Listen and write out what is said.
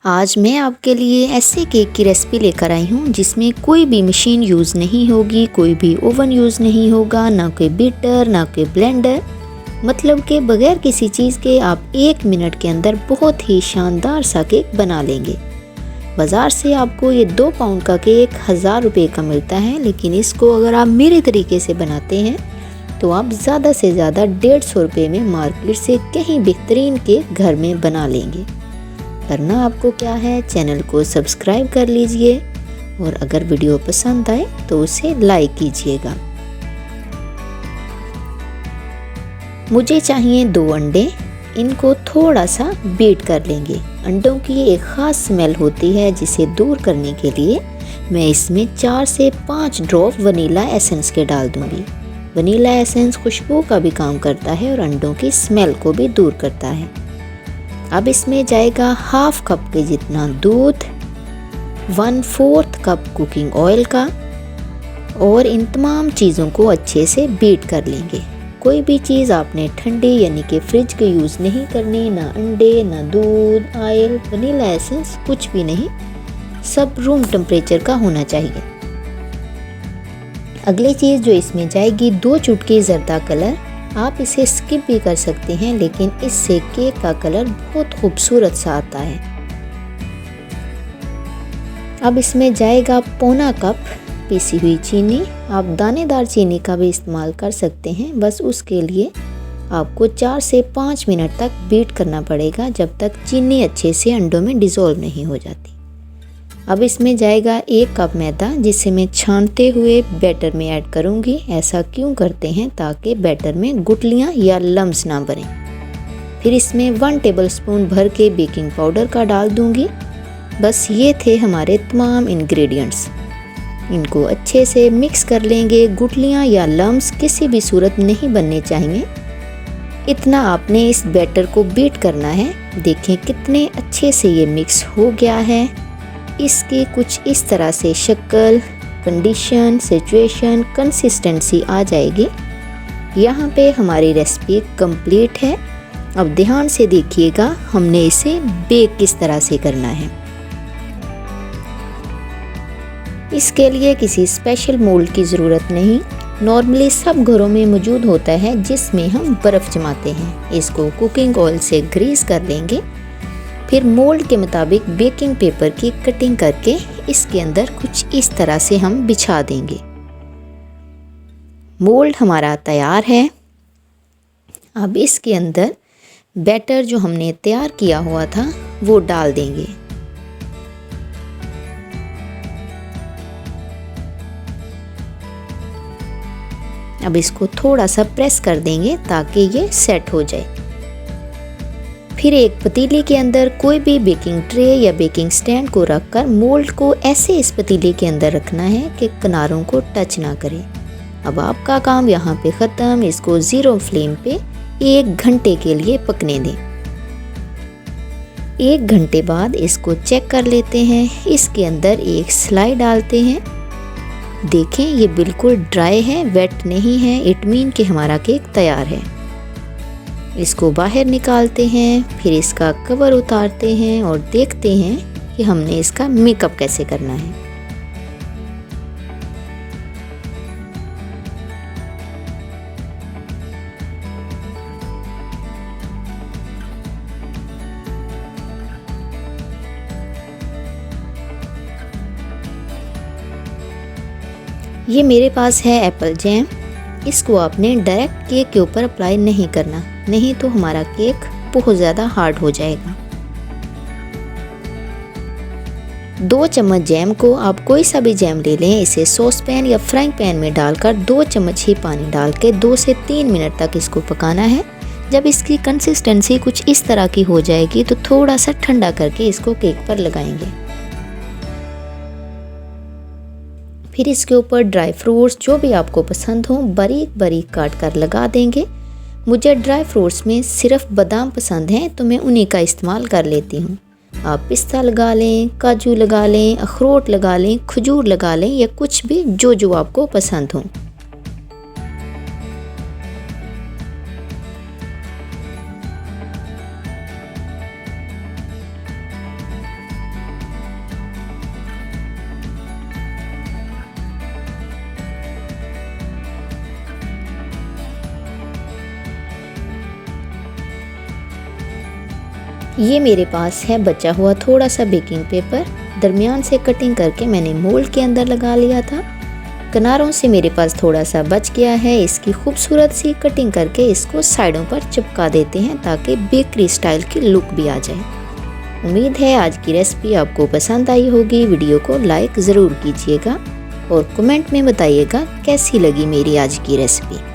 आज मैं आपके लिए ऐसे केक की रेसिपी लेकर आई हूँ जिसमें कोई भी मशीन यूज़ नहीं होगी, कोई भी ओवन यूज़ नहीं होगा, ना कोई बीटर ना कोई ब्लेंडर। मतलब के बगैर किसी चीज़ के आप 1 मिनट के अंदर बहुत ही शानदार सा केक बना लेंगे। बाज़ार से आपको ये 2 पाउंड का केक 1000 रुपये का मिलता है, लेकिन इसको अगर आप मेरे तरीके से बनाते हैं तो आप ज़्यादा से ज़्यादा 150 रुपये में मार्केट से कहीं बेहतरीन केक घर में बना लेंगे। करना आपको क्या है, चैनल को सब्सक्राइब कर लीजिए और अगर वीडियो पसंद आए तो उसे लाइक कीजिएगा। मुझे चाहिए 2 अंडे, इनको थोड़ा सा बीट कर लेंगे। अंडों की एक ख़ास स्मेल होती है जिसे दूर करने के लिए मैं इसमें 4 से 5 ड्रॉप वनीला एसेंस के डाल दूंगी। वनीला एसेंस खुशबू का भी काम करता है और अंडों की स्मेल को भी दूर करता है। अब इसमें जाएगा हाफ कप के जितना दूध, 1/4 कप कुकिंग ऑयल का, और इन तमाम चीज़ों को अच्छे से बीट कर लेंगे। कोई भी चीज़ आपने ठंडी यानी कि फ्रिज के यूज़ नहीं करनी, ना अंडे ना दूध, ऑयल, वनीला एसेंस, कुछ भी नहीं, सब रूम टेम्परेचर का होना चाहिए। अगली चीज़ जो इसमें जाएगी 2 चुटकी जर्दा कलर। आप इसे स्किप भी कर सकते हैं, लेकिन इससे केक का कलर बहुत खूबसूरत सा आता है। अब इसमें जाएगा 1/4 कप पीसी हुई चीनी। आप दानेदार चीनी का भी इस्तेमाल कर सकते हैं, बस उसके लिए आपको 4 से 5 मिनट तक बीट करना पड़ेगा जब तक चीनी अच्छे से अंडों में डिज़ोल्व नहीं हो जाती। अब इसमें जाएगा 1 कप मैदा, जिसे मैं छानते हुए बैटर में ऐड करूंगी। ऐसा क्यों करते हैं, ताकि बैटर में गुठलियां या लम्स ना बने। फिर इसमें 1 टेबलस्पून भर के बेकिंग पाउडर का डाल दूंगी। बस ये थे हमारे तमाम इंग्रेडिएंट्स। इनको अच्छे से मिक्स कर लेंगे। गुठलियां या लम्स किसी भी सूरत नहीं बनने चाहिए। इतना आपने इस बैटर को बीट करना है। देखें कितने अच्छे से ये मिक्स हो गया है। इसकी कुछ इस तरह से शक्ल, कंडीशन, सिचुएशन, कंसिस्टेंसी आ जाएगी। यहाँ पे हमारी रेसिपी कंप्लीट है। अब ध्यान से देखिएगा हमने इसे बेक किस तरह से करना है। इसके लिए किसी स्पेशल मोल्ड की ज़रूरत नहीं, नॉर्मली सब घरों में मौजूद होता है, जिसमें हम बर्फ़ जमाते हैं। इसको कुकिंग ऑयल से ग्रीस कर लेंगे। फिर मोल्ड के मुताबिक बेकिंग पेपर की कटिंग करके इसके अंदर कुछ इस तरह से हम बिछा देंगे। मोल्ड हमारा तैयार है। अब इसके अंदर बैटर जो हमने तैयार किया हुआ था वो डाल देंगे। अब इसको थोड़ा सा प्रेस कर देंगे ताकि ये सेट हो जाए। फिर एक पतीले के अंदर कोई भी बेकिंग ट्रे या बेकिंग स्टैंड को रखकर मोल्ड को ऐसे इस पतीले के अंदर रखना है कि किनारों को टच ना करे। अब आपका काम यहाँ पे ख़त्म। इसको 0 फ्लेम पे 1 घंटे के लिए पकने दें। 1 घंटे बाद इसको चेक कर लेते हैं। इसके अंदर एक स्लाइड डालते हैं। देखें ये बिल्कुल ड्राई है, वेट नहीं है। इट मीन कि हमारा केक तैयार है। इसको बाहर निकालते हैं, फिर इसका कवर उतारते हैं और देखते हैं कि हमने इसका मेकअप कैसे करना है। ये मेरे पास है एप्पल जैम। इसको आपने डायरेक्ट केक के ऊपर अप्लाई नहीं करना, नहीं तो हमारा केक बहुत ज़्यादा हार्ड हो जाएगा। 2 चम्मच जैम को आप कोई सा भी जैम ले लें। इसे सॉस पैन या फ्राइंग पैन में डालकर 2 चम्मच ही पानी डाल के 2 से 3 मिनट तक इसको पकाना है। जब इसकी कंसिस्टेंसी कुछ इस तरह की हो जाएगी तो थोड़ा सा ठंडा करके इसको केक पर लगाएंगे। फिर इसके ऊपर ड्राई फ्रूट्स जो भी आपको पसंद हो बारीक बारीक काट कर लगा देंगे। मुझे ड्राई फ्रूट्स में सिर्फ बादाम पसंद हैं, तो मैं उन्हीं का इस्तेमाल कर लेती हूँ। आप पिस्ता लगा लें, काजू लगा लें, अखरोट लगा लें, खजूर लगा लें, या कुछ भी जो आपको पसंद हो। ये मेरे पास है बचा हुआ थोड़ा सा बेकिंग पेपर, दरमियान से कटिंग करके मैंने मोल्ड के अंदर लगा लिया था। किनारों से मेरे पास थोड़ा सा बच गया है, इसकी खूबसूरत सी कटिंग करके इसको साइडों पर चिपका देते हैं ताकि बेकरी स्टाइल की लुक भी आ जाए। उम्मीद है आज की रेसिपी आपको पसंद आई होगी। वीडियो को लाइक ज़रूर कीजिएगा और कमेंट में बताइएगा कैसी लगी मेरी आज की रेसिपी।